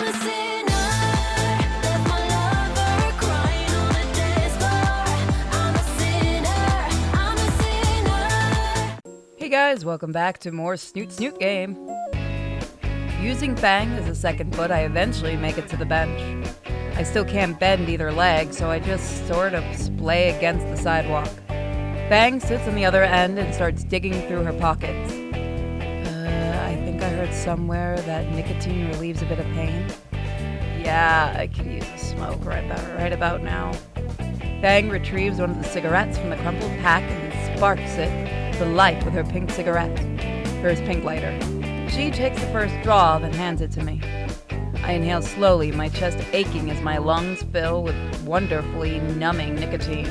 Hey guys, welcome back to more Snoot Game. Using Fang as a second foot, I eventually make it to the bench. I still can't bend either leg, so I just sort of splay against the sidewalk. Fang sits on the other end and starts digging through her pockets. I think I heard somewhere that nicotine relieves a bit of pain. Yeah, I could use a smoke right about now. Fang retrieves one of the cigarettes from the crumpled pack and sparks it to light with her pink lighter. She takes the first draw, then hands it to me. I inhale slowly, my chest aching as my lungs fill with wonderfully numbing nicotine.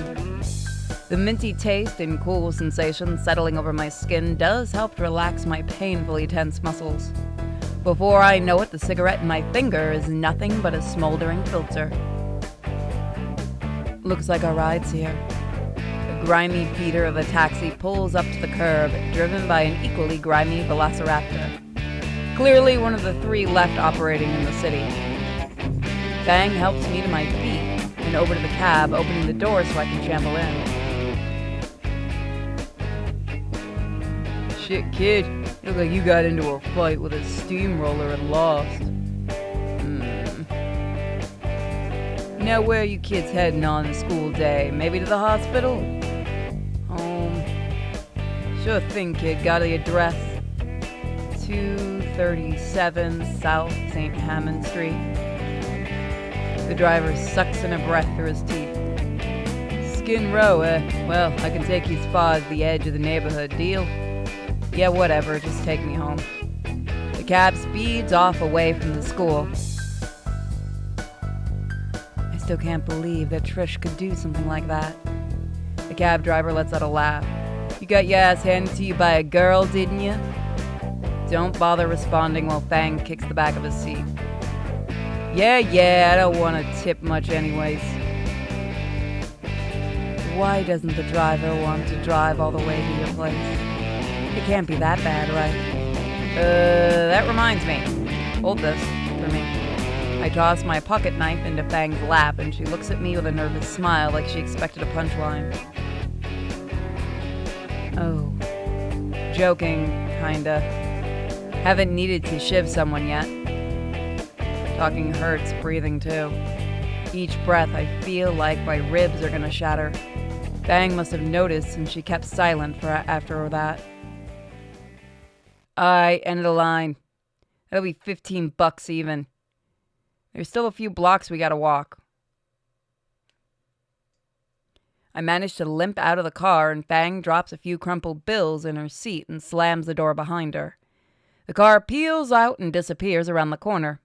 The minty taste and cool sensation settling over my skin does help to relax my painfully tense muscles. Before I know it, the cigarette in my finger is nothing but a smoldering filter. Looks like our ride's here. The grimy beater of a taxi pulls up to the curb, driven by an equally grimy velociraptor. Clearly one of the three left operating in the city. Fang helps me to my feet and over to the cab, opening the door so I can shamble in. Shit, kid. Look like you got into a fight with a steamroller and lost. Now where are you kids heading on a school day? Maybe to the hospital? Home. Sure thing, kid. Got the address. 237 South St. Hammond Street. The driver sucks in a breath through his teeth. Skin Row, eh? Well, I can take you as far as the edge of the neighborhood. Deal? Yeah, whatever. Just take me home. The cab speeds off away from the school. I still can't believe that Trish could do something like that. The cab driver lets out a laugh. You got your ass handed to you by a girl, didn't you? Don't bother responding while Fang kicks the back of his seat. Yeah, I don't want to tip much anyways. Why doesn't the driver want to drive all the way to your place? It can't be that bad, right? That reminds me. Hold this for me. I toss my pocket knife into Fang's lap and she looks at me with a nervous smile like she expected a punchline. Oh. Joking, kinda. Haven't needed to shiv someone yet. Talking hurts, breathing too. Each breath I feel like my ribs are gonna shatter. Fang must have noticed and she kept silent for after that. End of the line. That'll be $15 even. There's still a few blocks we gotta walk. I manage to limp out of the car and Fang drops a few crumpled bills in her seat and slams the door behind her. The car peels out and disappears around the corner.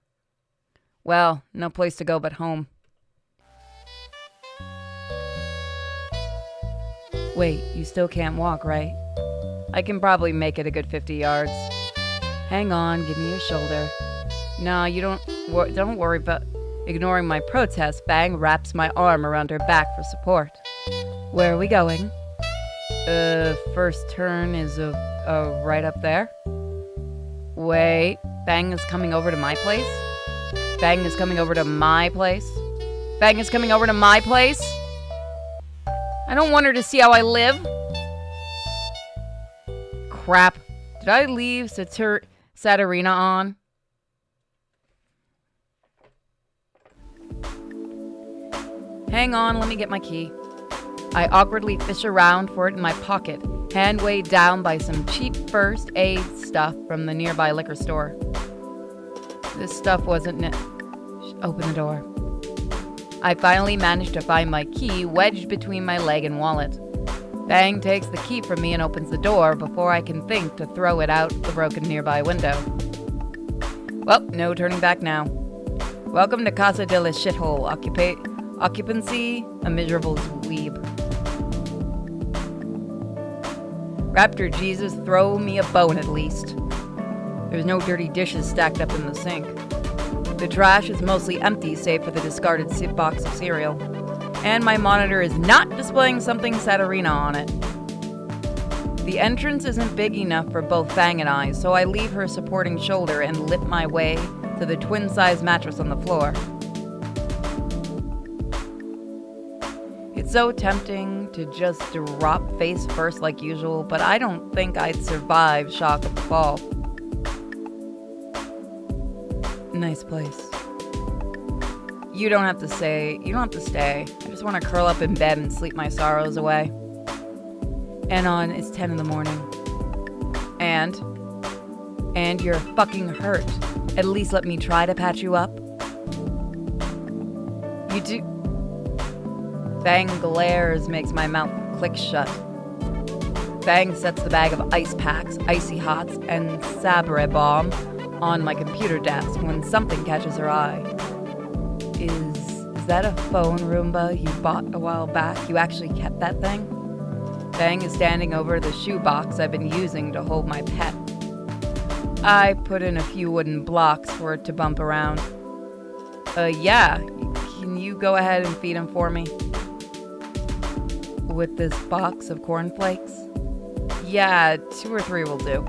Well, no place to go but home. Wait, you still can't walk, right? I can probably make it a good 50 yards. Hang on, give me your shoulder. No, you don't worry about ignoring my protest. Fang wraps my arm around her back for support. Where are we going? First turn is right up there. Wait, Fang is coming over to my place? Fang is coming over to my place? Fang is coming over to my place? I don't want her to see how I live. Crap. Did I leave Saturina on? Hang on, let me get my key. I awkwardly fish around for it in my pocket, hand weighed down by some cheap first aid stuff from the nearby liquor store. This stuff wasn't Open the door. I finally managed to find my key wedged between my leg and wallet. Fang takes the key from me and opens the door before I can think to throw it out the broken nearby window. Well, no turning back now. Welcome to Casa de la Shithole. Occupancy, a miserable dweeb. Raptor Jesus, throw me a bone at least. There's no dirty dishes stacked up in the sink. The trash is mostly empty save for the discarded box of cereal. And my monitor is not displaying something Saturina on it. The entrance isn't big enough for both Fang and I, so I leave her supporting shoulder and lip my way to the twin-size mattress on the floor. It's so tempting to just drop face first like usual, but I don't think I'd survive shock of the fall. Nice place. You don't have to stay. I just want to curl up in bed and sleep my sorrows away. Anon, it's 10 in the morning. And you're fucking hurt. At least let me try to patch you up. You do. Fang glares, makes my mouth click shut. Fang sets the bag of ice packs, icy hots, and Sabre bomb on my computer desk when something catches her eye. Is that a phone Roomba you bought a while back? You actually kept that thing? Fang is standing over the shoebox I've been using to hold my pet. I put in a few wooden blocks for it to bump around. Yeah. Can you go ahead and feed him for me? With this box of cornflakes? Yeah, 2 or 3 will do.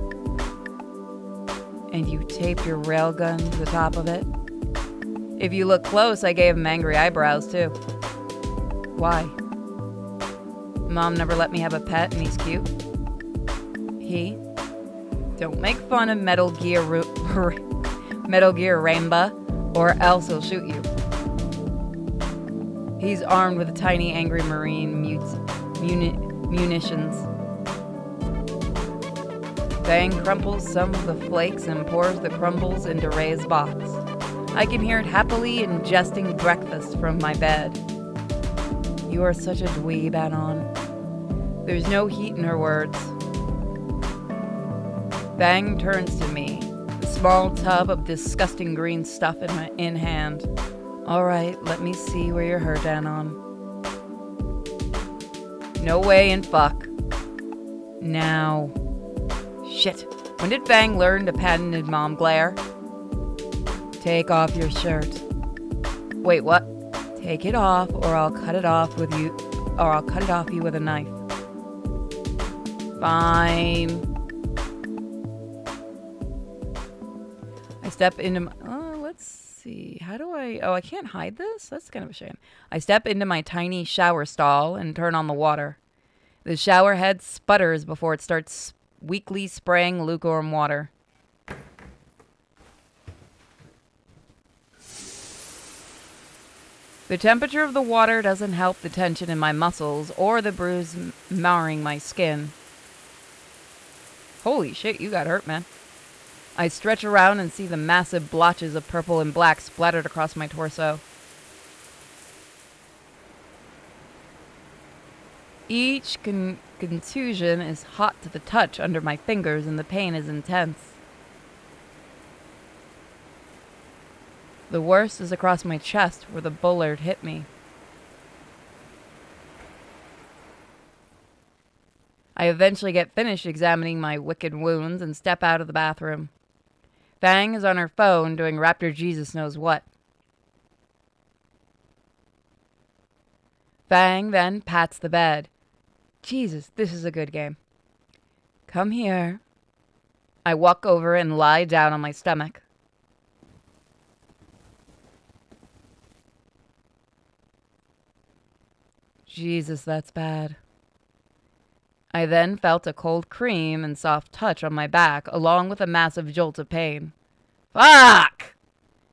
And you taped your railgun to the top of it? If you look close, I gave him angry eyebrows, too. Why? Mom never let me have a pet and he's cute. Don't make fun of Metal Gear Rainbow, or else he'll shoot you. He's armed with a tiny angry marine munitions. Fang crumples some of the flakes and pours the crumbles into Ray's box. I can hear it happily ingesting breakfast from my bed. You are such a dweeb, Anon. There's no heat in her words. Fang turns to me, the small tub of disgusting green stuff in hand. All right, let me see where you're hurt, Anon. No way in fuck. Now. Shit. When did Fang learn to patented mom glare? Take off your shirt. Wait, what? Take it off, or I'll cut it off with you, or I'll cut it off you with a knife. Fine. I step into my... let's see. How do I... Oh, I can't hide this? That's kind of a shame. I step into my tiny shower stall and turn on the water. The shower head sputters before it starts weakly spraying lukewarm water. The temperature of the water doesn't help the tension in my muscles or the bruise marring my skin. Holy shit, you got hurt, man. I stretch around and see the massive blotches of purple and black splattered across my torso. Each contusion is hot to the touch under my fingers and the pain is intense. The worst is across my chest where the bullard hit me. I eventually get finished examining my wicked wounds and step out of the bathroom. Fang is on her phone doing Raptor Jesus knows what. Fang then pats the bed. Jesus, this is a good game. Come here. I walk over and lie down on my stomach. Jesus, that's bad. I then felt a cold cream and soft touch on my back, along with a massive jolt of pain. Fuck!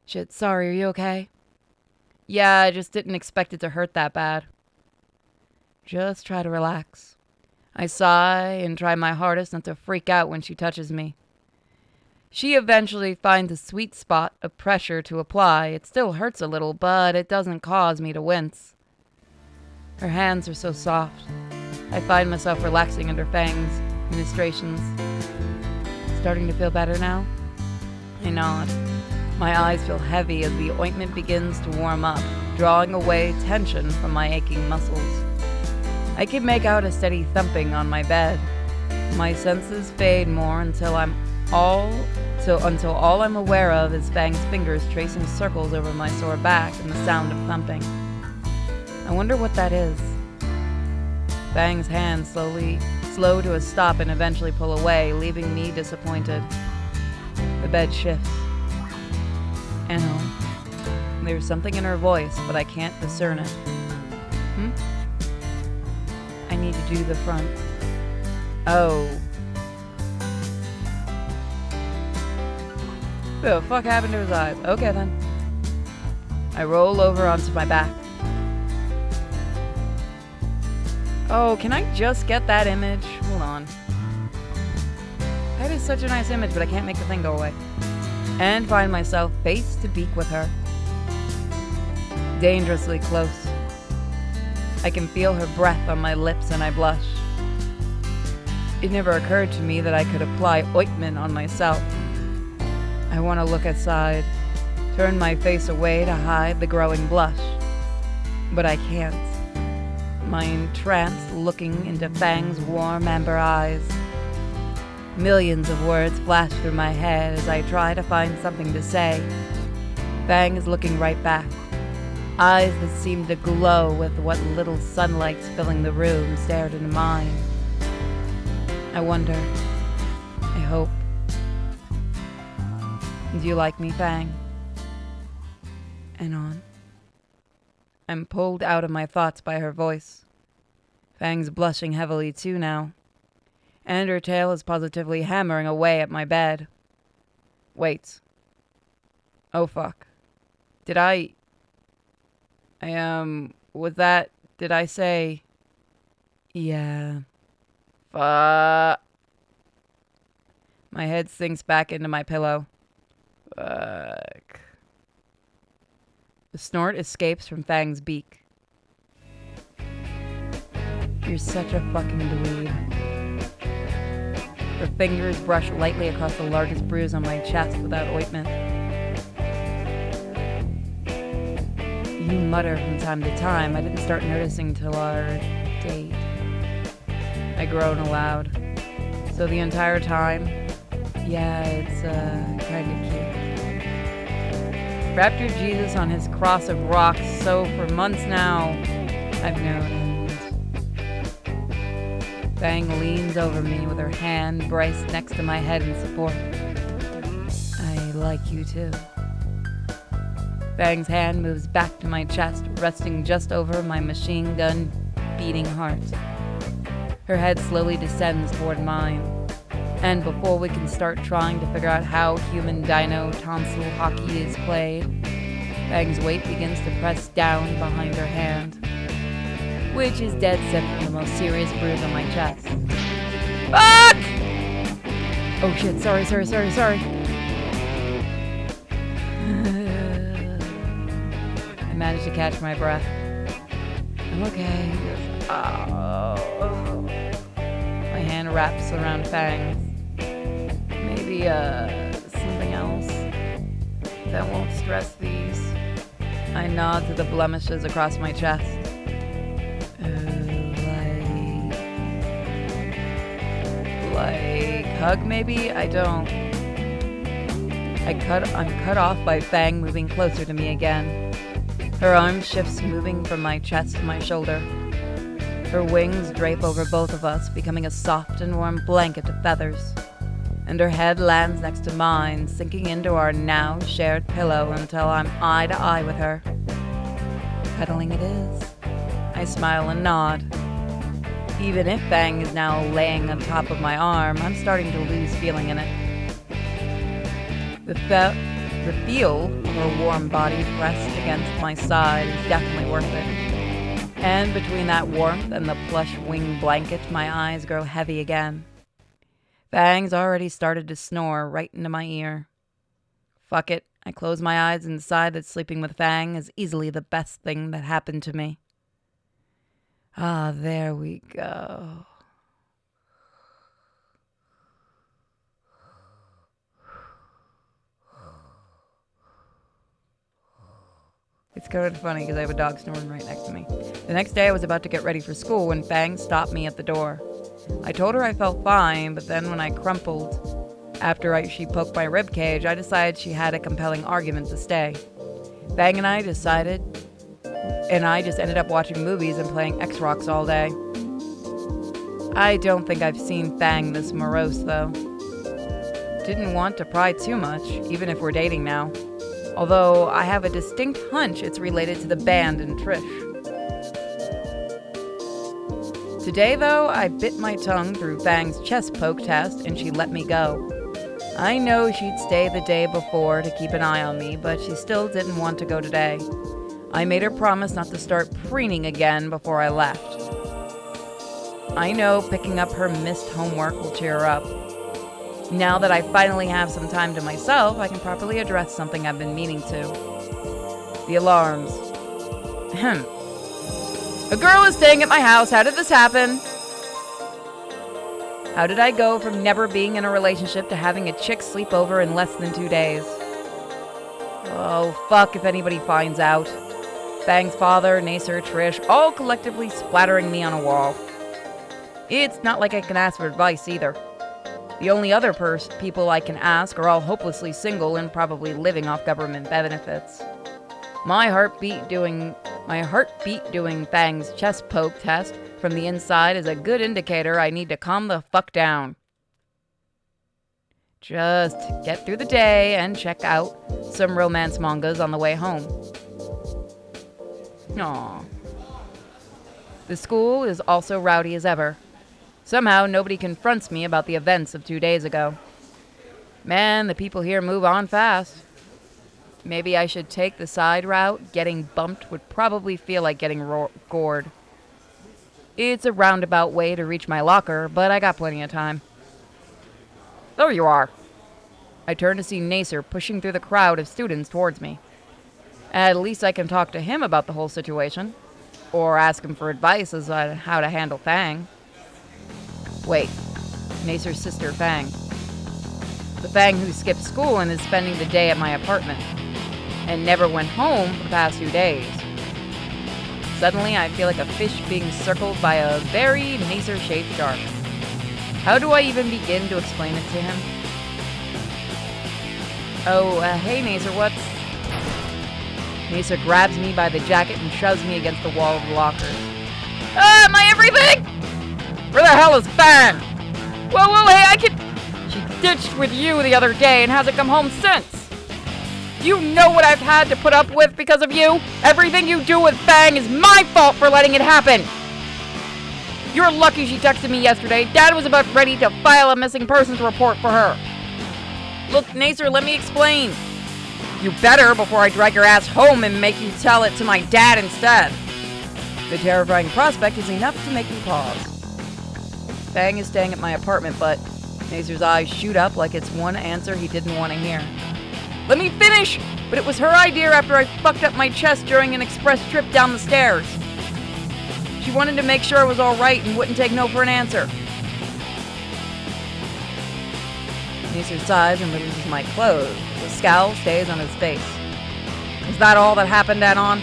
Shit, sorry, are you okay? Yeah, I just didn't expect it to hurt that bad. Just try to relax. I sigh and try my hardest not to freak out when she touches me. She eventually finds a sweet spot of pressure to apply. It still hurts a little, but it doesn't cause me to wince. Her hands are so soft. I find myself relaxing under Fang's ministrations. Starting to feel better now? I nod. My eyes feel heavy as the ointment begins to warm up, drawing away tension from my aching muscles. I can make out a steady thumping on my bed. My senses fade more until all I'm aware of is Fang's fingers tracing circles over my sore back and the sound of thumping. I wonder what that is. Fang's hands slow to a stop and eventually pull away, leaving me disappointed. The bed shifts. I know. There's something in her voice, but I can't discern it. I need to do the front. Oh. The fuck happened to his eyes? Okay then. I roll over onto my back. Oh, can I just get that image? Hold on. That is such a nice image, but I can't make the thing go away. And find myself face to beak with her. Dangerously close. I can feel her breath on my lips and I blush. It never occurred to me that I could apply ointment on myself. I want to look aside, turn my face away to hide the growing blush. But I can't. My entranced looking into Fang's warm amber eyes. Millions of words flash through my head as I try to find something to say. Fang is looking right back. Eyes that seem to glow with what little sunlight's filling the room stared into mine. I wonder. I hope. Do you like me, Fang? And on. I'm pulled out of my thoughts by her voice. Fang's blushing heavily too now. And her tail is positively hammering away at my bed. Wait. Oh fuck. Did I did I say... Yeah. Fuck. My head sinks back into my pillow. Fuck. The snort escapes from Fang's beak. You're such a fucking dweeb. Her fingers brush lightly across the largest bruise on my chest without ointment. You mutter from time to time. I didn't start noticing till our date. I groan aloud. So the entire time, yeah, it's kind of cute. Wrapped your Jesus on his cross of rocks, so for months now, I've known it. Fang leans over me with her hand braced next to my head in support. I like you too. Fang's hand moves back to my chest, resting just over my machine gun beating heart. Her head slowly descends toward mine. And before we can start trying to figure out how human dino tonsil hockey is played, Fang's weight begins to press down behind her hand, which is dead set from the most serious bruise on my chest. Fuck! Oh shit, sorry. I managed to catch my breath. I'm okay. Oh. My hand wraps around Fang's. Maybe, something else that won't stress these. I nod to the blemishes across my chest. Like hug maybe? I don't. I'm cut off by Fang moving closer to me again. Her arm shifts, moving from my chest to my shoulder. Her wings drape over both of us, becoming a soft and warm blanket of feathers. And her head lands next to mine, sinking into our now shared pillow until I'm eye to eye with her. Cuddling it is. I smile and nod. Even if Fang is now laying on top of my arm, I'm starting to lose feeling in it. The feel of her warm body pressed against my side is definitely worth it. And between that warmth and the plush wing blanket, my eyes grow heavy again. Fang's already started to snore right into my ear. Fuck it. I close my eyes and decide that sleeping with Fang is easily the best thing that happened to me. Ah, there we go. It's kind of funny because I have a dog snoring right next to me. The next day I was about to get ready for school when Fang stopped me at the door. I told her I felt fine, but then when I crumpled after she poked my rib cage, I decided she had a compelling argument to stay. Fang and I just ended up watching movies and playing X-Rocks all day. I don't think I've seen Fang this morose, though. Didn't want to pry too much, even if we're dating now. Although I have a distinct hunch it's related to the band and Trish. Today, though, I bit my tongue through Fang's chest poke test and she let me go. I know she'd stay the day before to keep an eye on me, but she still didn't want to go today. I made her promise not to start preening again before I left. I know picking up her missed homework will cheer her up. Now that I finally have some time to myself, I can properly address something I've been meaning to. The alarms. A girl is staying at my house. How did this happen? How did I go from never being in a relationship to having a chick sleep over in less than 2 days? Oh, fuck if anybody finds out. Fang's father, Naser, Trish, all collectively splattering me on a wall. It's not like I can ask for advice either. The only other people I can ask are all hopelessly single and probably living off government benefits. My heartbeat doing Fang's chest poke test from the inside is a good indicator I need to calm the fuck down. Just get through the day and check out some romance mangas on the way home. Aww. The school is also rowdy as ever. Somehow nobody confronts me about the events of 2 days ago. Man, the people here move on fast. Maybe I should take the side route. Getting bumped would probably feel like getting gored. It's a roundabout way to reach my locker, but I got plenty of time. There you are. I turn to see Naser pushing through the crowd of students towards me. At least I can talk to him about the whole situation. Or ask him for advice as on how to handle Fang. Wait, Naser's sister Fang. The Fang who skipped school and is spending the day at my apartment. And never went home for the past 2 days. Suddenly, I feel like a fish being circled by a very Naser-shaped shark. How do I even begin to explain it to him? Oh, hey Naser, what's... Naser grabs me by the jacket and shoves me against the wall of the lockers. Ah, my everything! Where the hell is Fang? Whoa, hey, She ditched with you the other day and hasn't come home since. You know what I've had to put up with because of you? Everything you do with Fang is my fault for letting it happen. You're lucky she texted me yesterday. Dad was about ready to file a missing persons report for her. Look, Naser, let me explain. You better before I drag your ass home and make you tell it to my dad instead. The terrifying prospect is enough to make me pause. Fang is staying at my apartment, but Naser's eyes shoot up like it's one answer he didn't want to hear. Let me finish! But it was her idea after I fucked up my chest during an express trip down the stairs. She wanted to make sure I was alright and wouldn't take no for an answer. Naser sighs and releases my clothes. The scowl stays on his face. Is that all that happened, Anon?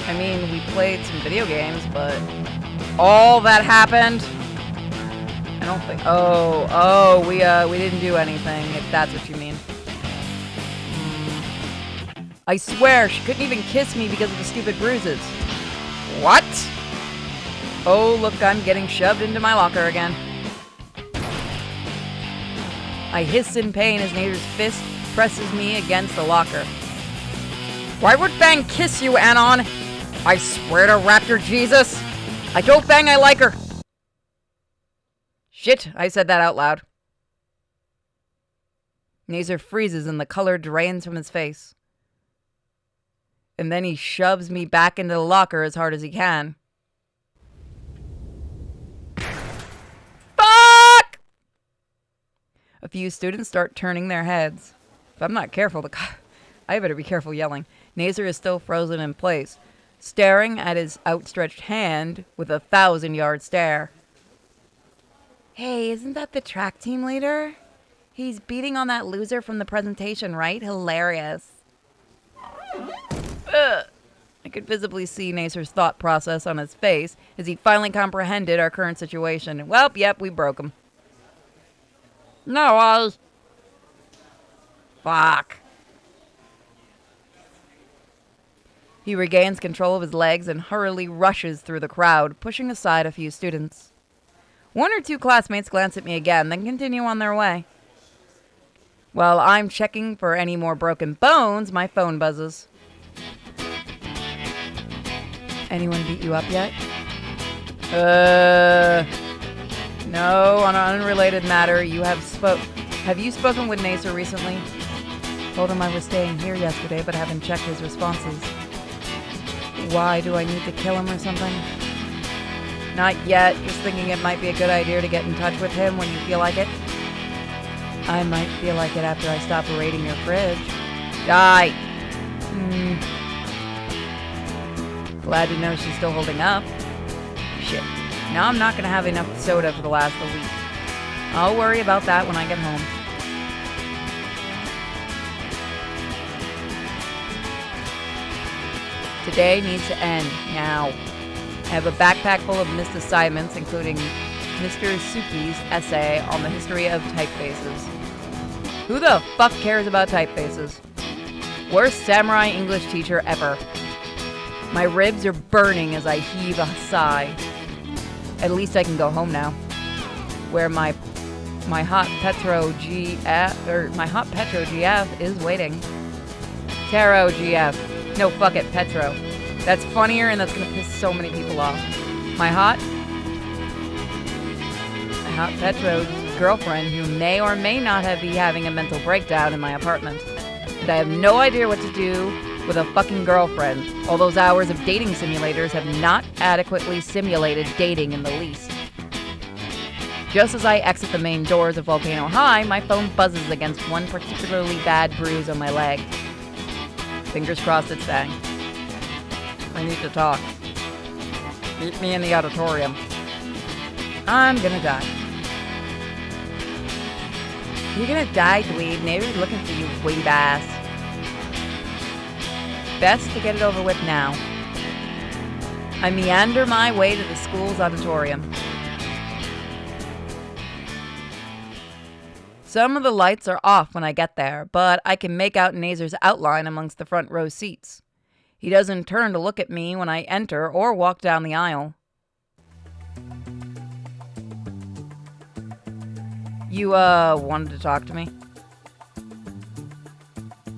I mean, we played some video games, but... all that happened? I don't think... Oh, we didn't do anything, if that's what you mean. I swear, she couldn't even kiss me because of the stupid bruises. What? Oh, look, I'm getting shoved into my locker again. I hiss in pain as Nader's fist presses me against the locker. Why would Fang kiss you, Anon? I swear to Raptor Jesus. I told Fang I like her. Shit, I said that out loud. Naser freezes and the color drains from his face. And then he shoves me back into the locker as hard as he can. Fuck! A few students start turning their heads. If I'm not careful, I better be careful yelling. Naser is still frozen in place, staring at his outstretched hand with a 1,000-yard stare. Hey, isn't that the track team leader? He's beating on that loser from the presentation, right? Hilarious. Ugh. I could visibly see Naser's thought process on his face as he finally comprehended our current situation. Well, yep, we broke him. No, Fuck. He regains control of his legs and hurriedly rushes through the crowd, pushing aside a few students. One or two classmates glance at me again, then continue on their way. While I'm checking for any more broken bones, my phone buzzes. Anyone beat you up yet? No, on an unrelated matter, have you spoken with Naser recently? Told him I was staying here yesterday, but haven't checked his responses. Why, do I need to kill him or something? Not yet, just thinking it might be a good idea to get in touch with him when you feel like it. I might feel like it after I stop raiding your fridge. Die! Glad to know she's still holding up. Shit. Now I'm not gonna have enough soda for the last of the week. I'll worry about that when I get home. Today needs to end, now. I have a backpack full of missed assignments, including Mr. Suki's essay on the history of typefaces. Who the fuck cares about typefaces? Worst samurai English teacher ever. My ribs are burning as I heave a sigh. At least I can go home now. Where my hot Petro GF is waiting. Taro GF. No, fuck it, Petro. That's funnier and that's gonna piss so many people off. My hot Petro girlfriend who may or may not be having a mental breakdown in my apartment. And I have no idea what to do with a fucking girlfriend. All those hours of dating simulators have not adequately simulated dating in the least. Just as I exit the main doors of Volcano High, my phone buzzes against one particularly bad bruise on my leg. Fingers crossed it's Fang. I need to talk. Meet me in the auditorium. I'm gonna die. You're gonna die, dweeb. Naser's looking for you, weeb ass. Best to get it over with now. I meander my way to the school's auditorium. Some of the lights are off when I get there, but I can make out Naser's outline amongst the front row seats. He doesn't turn to look at me when I enter or walk down the aisle. You, wanted to talk to me?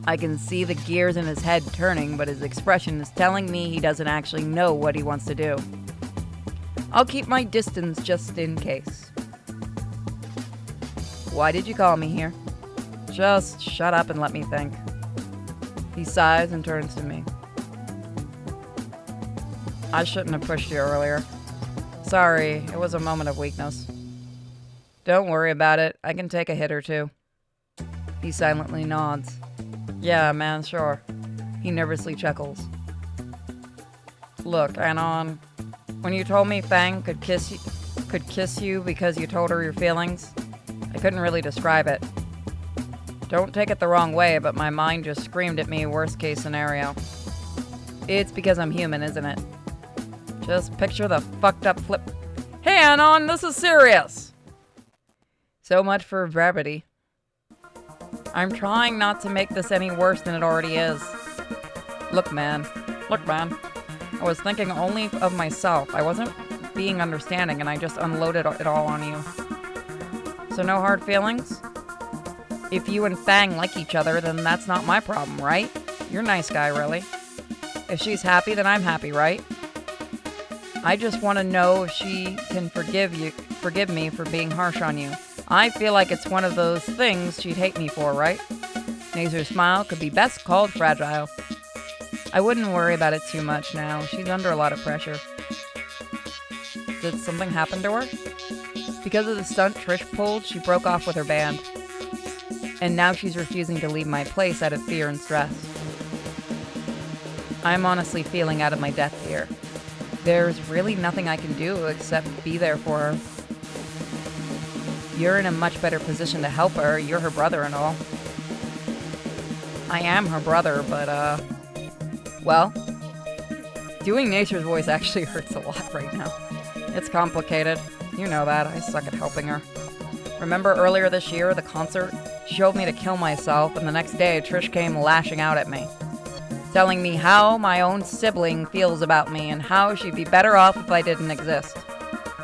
I can see the gears in his head turning, but his expression is telling me he doesn't actually know what he wants to do. I'll keep my distance just in case. Why did you call me here? Just shut up and let me think. He sighs and turns to me. I shouldn't have pushed you earlier. Sorry, it was a moment of weakness. Don't worry about it. I can take a hit or two. He silently nods. Yeah, man, sure. He nervously chuckles. Look, Anon, when you told me Fang could kiss you because you told her your feelings, I couldn't really describe it. Don't take it the wrong way, but my mind just screamed at me worst case scenario. It's because I'm human, isn't it? Just picture the fucked up flip. Hey, Anon, this is serious! So much for brevity. I'm trying not to make this any worse than it already is. Look, man. I was thinking only of myself. I wasn't being understanding, and I just unloaded it all on you. So no hard feelings? If you and Fang like each other, then that's not my problem, right? You're a nice guy, really. If she's happy, then I'm happy, right? I just want to know if she can forgive me for being harsh on you. I feel like it's one of those things she'd hate me for, right? Naser's smile could be best called fragile. I wouldn't worry about it too much now. She's under a lot of pressure. Did something happen to her? Because of the stunt Trish pulled, she broke off with her band. And now she's refusing to leave my place out of fear and stress. I'm honestly feeling out of my depth here. There's really nothing I can do except be there for her. You're in a much better position to help her. You're her brother and all. I am her brother, but, well, doing Naser's voice actually hurts a lot right now. It's complicated. You know that. I suck at helping her. Remember earlier this year, the concert? She showed me to kill myself, and the next day, Trish came lashing out at me, telling me how my own sibling feels about me and how she'd be better off if I didn't exist.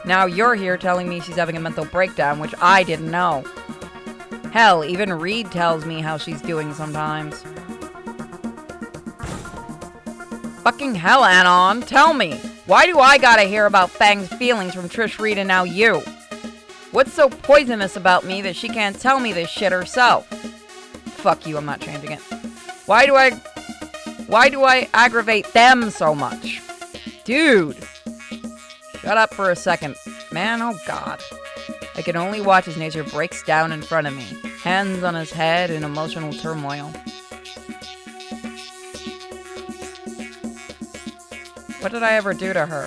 Now you're here telling me she's having a mental breakdown, which I didn't know. Hell, even Reed tells me how she's doing sometimes. Fucking hell, Anon, tell me. Why do I gotta hear about Fang's feelings from Trish Reed and now you? What's so poisonous about me that she can't tell me this shit herself? Fuck you, I'm not changing it. Why do I aggravate them so much? Dude. Shut up for a second. Man, oh god. I can only watch as Naser breaks down in front of me, hands on his head in emotional turmoil. What did I ever do to her?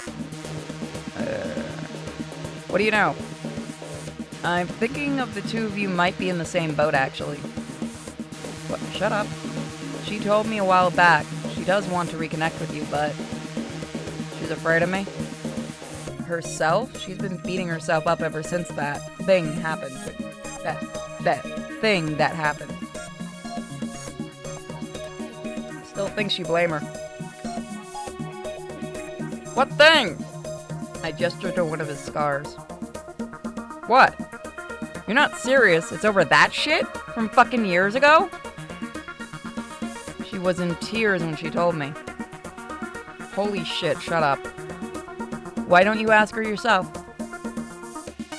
What do you know? I'm thinking of the two of you might be in the same boat, actually. What? Shut up. She told me a while back she does want to reconnect with you, but she's afraid of me. Herself? She's been beating herself up ever since that thing happened. That thing that happened. Still thinks you blame her. What thing? I gestured to one of his scars. What? You're not serious? It's over that shit? From fucking years ago? She was in tears when she told me. Holy shit, shut up. Why don't you ask her yourself?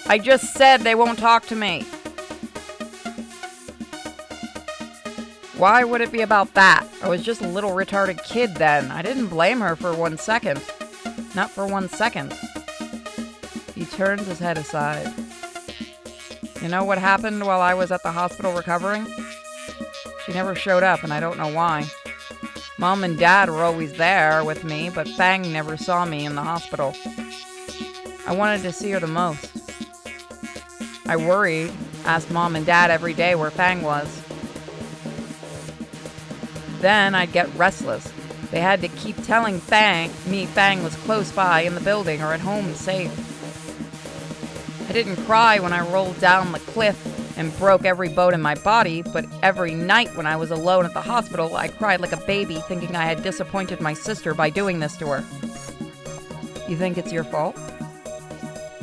I just said they won't talk to me. Why would it be about that? I was just a little retarded kid then. I didn't blame her for 1 second. Not for 1 second. He turns his head aside. You know what happened while I was at the hospital recovering? She never showed up, and I don't know why. Mom and Dad were always there with me, but Fang never saw me in the hospital. I wanted to see her the most. I worried, asked Mom and Dad every day where Fang was. Then I'd get restless. They had to keep telling Fang was close by in the building or at home safe. I didn't cry when I rolled down the cliff and broke every bone in my body, but every night when I was alone at the hospital, I cried like a baby thinking I had disappointed my sister by doing this to her. You think it's your fault?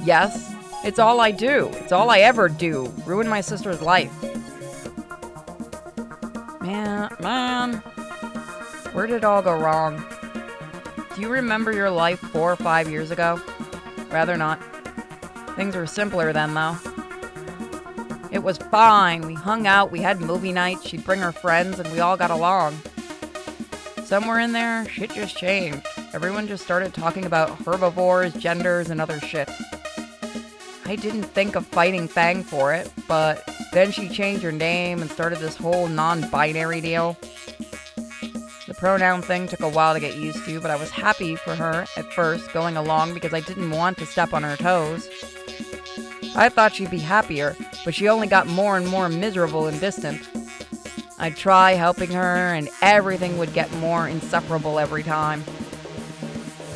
Yes, it's all I do. It's all I ever do. Ruin my sister's life. Man. Where did it all go wrong? Do you remember your life 4 or 5 years ago? Rather not. Things were simpler then, though. It was fine. We hung out, we had movie nights, she'd bring her friends, and we all got along. Somewhere in there, shit just changed. Everyone just started talking about herbivores, genders, and other shit. I didn't think of fighting Fang for it, but then she changed her name and started this whole non-binary deal. The pronoun thing took a while to get used to, but I was happy for her at first going along because I didn't want to step on her toes. I thought she'd be happier, but she only got more and more miserable and distant. I'd try helping her, and everything would get more insufferable every time.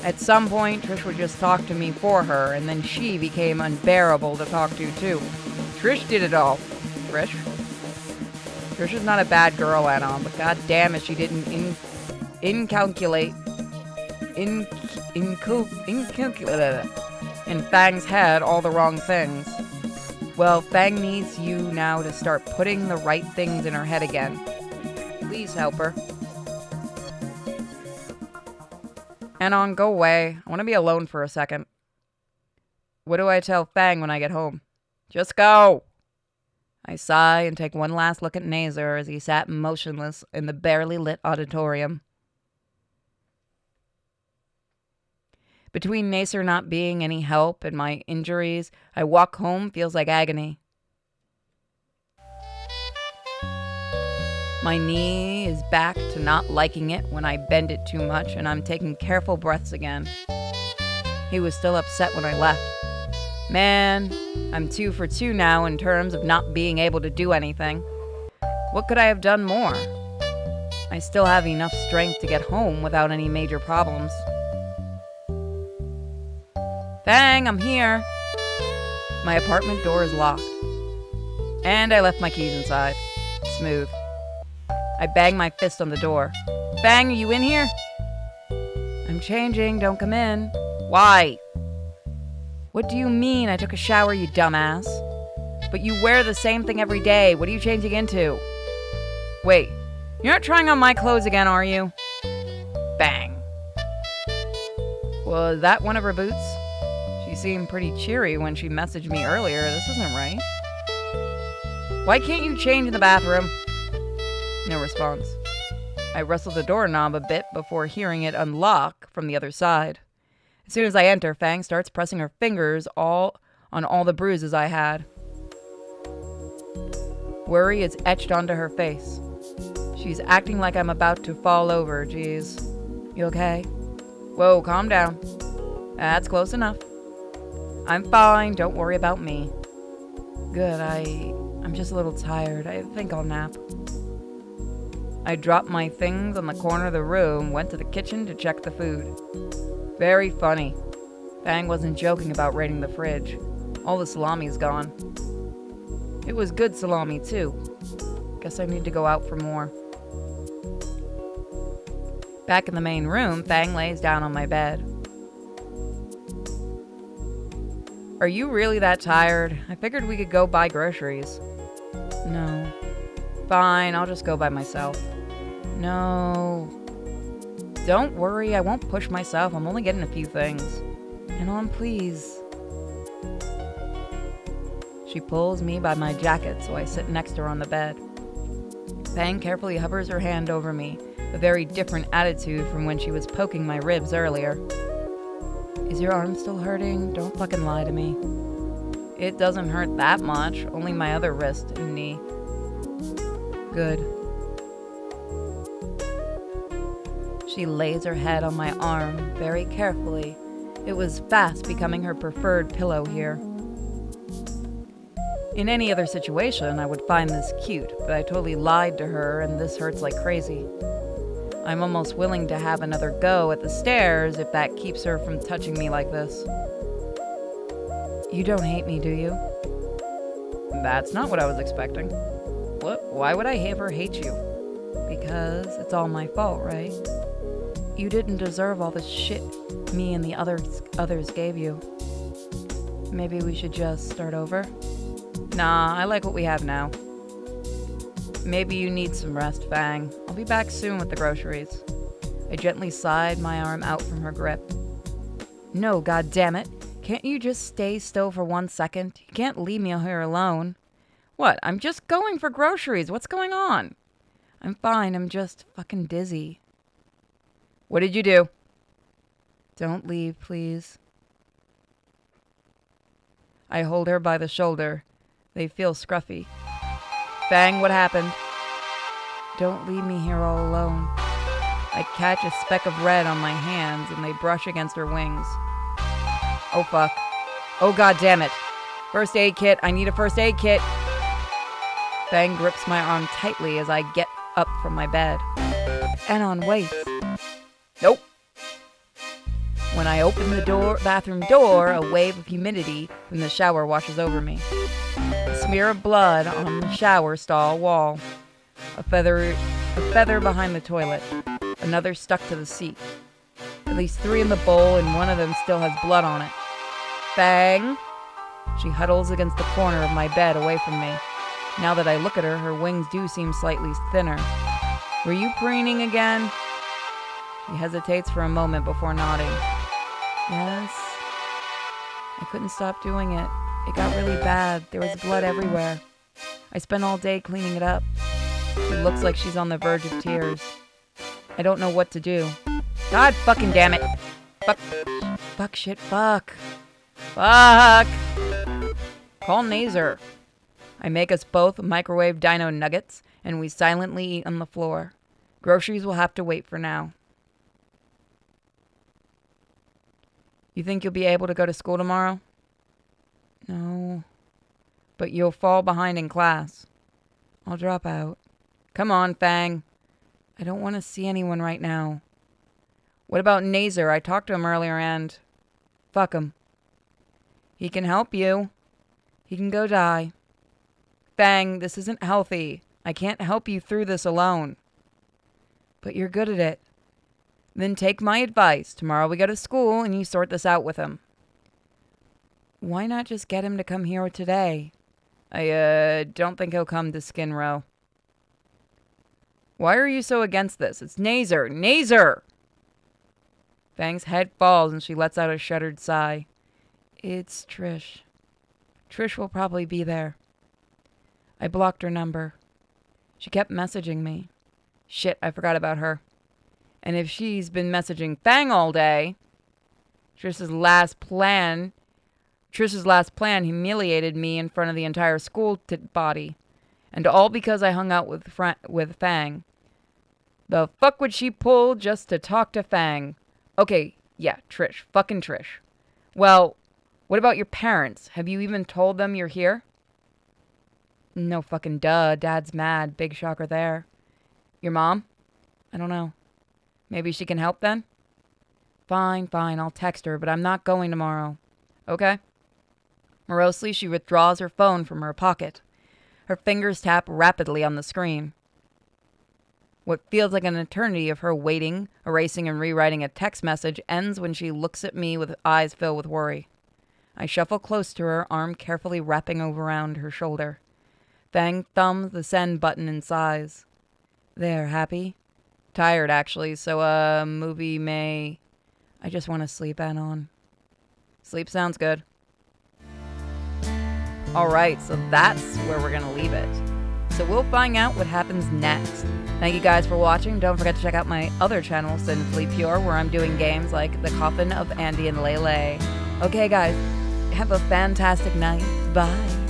At some point, Trish would just talk to me for her, and then she became unbearable to talk to, too. Trish did it all. Trish is not a bad girl, Anon, but goddamn if she didn't inculcate in Fang's head all the wrong things. Well, Fang needs you now to start putting the right things in her head again. Please help her. Anon, go away. I want to be alone for a second. What do I tell Fang when I get home? Just go! I sigh and take one last look at Naser as he sat motionless in the barely lit auditorium. Between Naser not being any help and my injuries, I walk home feels like agony. My knee is back to not liking it when I bend it too much, and I'm taking careful breaths again. He was still upset when I left. Man, I'm 2 for 2 now in terms of not being able to do anything. What could I have done more? I still have enough strength to get home without any major problems. Fang, I'm here. My apartment door is locked. And I left my keys inside. Smooth. I bang my fist on the door. Fang, are you in here? I'm changing, don't come in. Why? What do you mean I took a shower, you dumbass? But you wear the same thing every day. What are you changing into? Wait, you're not trying on my clothes again, are you? Bang. Was that one of her boots? She seemed pretty cheery when she messaged me earlier. This isn't right. Why can't you change in the bathroom? No response. I wrestled the doorknob a bit before hearing it unlock from the other side. As soon as I enter, Fang starts pressing her fingers on all the bruises I had. Worry is etched onto her face. She's acting like I'm about to fall over. Geez. You okay? Whoa, calm down. That's close enough. I'm fine. Don't worry about me. Good, I'm just a little tired. I think I'll nap. I dropped my things on the corner of the room, went to the kitchen to check the food. Very funny. Fang wasn't joking about raiding the fridge. All the salami's gone. It was good salami, too. Guess I need to go out for more. Back in the main room, Fang lays down on my bed. Are you really that tired? I figured we could go buy groceries. No. Fine, I'll just go by myself. No. Don't worry, I won't push myself. I'm only getting a few things. And on, please. She pulls me by my jacket, so I sit next to her on the bed. Fang carefully hovers her hand over me, a very different attitude from when she was poking my ribs earlier. Is your arm still hurting? Don't fucking lie to me. It doesn't hurt that much, only my other wrist and knee. Good. She lays her head on my arm very carefully. It was fast becoming her preferred pillow here. In any other situation, I would find this cute, but I totally lied to her and this hurts like crazy. I'm almost willing to have another go at the stairs if that keeps her from touching me like this. You don't hate me, do you? That's not what I was expecting. What? Why would I ever hate you? Because it's all my fault, right? You didn't deserve all the shit me and the others gave you. Maybe we should just start over? Nah, I like what we have now. Maybe you need some rest, Fang. I'll be back soon with the groceries. I gently slide my arm out from her grip. No, goddammit. Can't you just stay still for 1 second? You can't leave me here alone. What? I'm just going for groceries. What's going on? I'm fine. I'm just fucking dizzy. What did you do? Don't leave, please. I hold her by the shoulder. They feel scruffy. Fang, what happened? Don't leave me here all alone. I catch a speck of red on my hands and they brush against her wings. Oh fuck. Oh god damn it. First aid kit. I need a first aid kit. Fang grips my arm tightly as I get up from my bed. Anon, wait. Nope. When I open the bathroom door, a wave of humidity from the shower washes over me. A smear of blood on the shower stall wall. A feather behind the toilet. Another stuck to the seat. At least 3 in the bowl and one of them still has blood on it. Fang! She huddles against the corner of my bed away from me. Now that I look at her, her wings do seem slightly thinner. Were you preening again? She hesitates for a moment before nodding. Yes. I couldn't stop doing it. It got really bad. There was blood everywhere. I spent all day cleaning it up. She looks like she's on the verge of tears. I don't know what to do. God fucking damn it. Fuck. Fuck shit. Fuck. Fuck. Call Naser. I make us both microwave dino nuggets, and we silently eat on the floor. Groceries will have to wait for now. You think you'll be able to go to school tomorrow? No. But you'll fall behind in class. I'll drop out. Come on, Fang. I don't want to see anyone right now. What about Naser? I talked to him earlier and... Fuck him. He can help you. He can go die. Fang, this isn't healthy. I can't help you through this alone. But you're good at it. Then take my advice. Tomorrow we go to school and you sort this out with him. Why not just get him to come here today? I don't think he'll come to Skin Row. Why are you so against this? It's Naser! Naser! Fang's head falls and she lets out a shuddered sigh. It's Trish. Trish will probably be there. I blocked her number. She kept messaging me. Shit, I forgot about her. And if she's been messaging Fang all day, Trish's last plan humiliated me in front of the entire school body. And all because I hung out with Fang. The fuck would she pull just to talk to Fang? Okay, yeah, Trish. Fucking Trish. Well, what about your parents? Have you even told them you're here? No fucking duh. Dad's mad. Big shocker there. Your mom? I don't know. Maybe she can help then? Fine. I'll text her, but I'm not going tomorrow. Okay? Morosely, she withdraws her phone from her pocket. Her fingers tap rapidly on the screen. What feels like an eternity of her waiting, erasing, and rewriting a text message ends when she looks at me with eyes filled with worry. I shuffle close to her, arm carefully wrapping around her shoulder. Fang thumbs the send button and sighs. There, happy? Tired, actually, so movie may... I just want to sleep, Anon. Sleep sounds good. Alright, so that's where we're gonna leave it. So we'll find out what happens next. Thank you guys for watching. Don't forget to check out my other channel, Sinfully Pure, where I'm doing games like The Coffin of Andy and Lele. Okay, guys, have a fantastic night. Bye.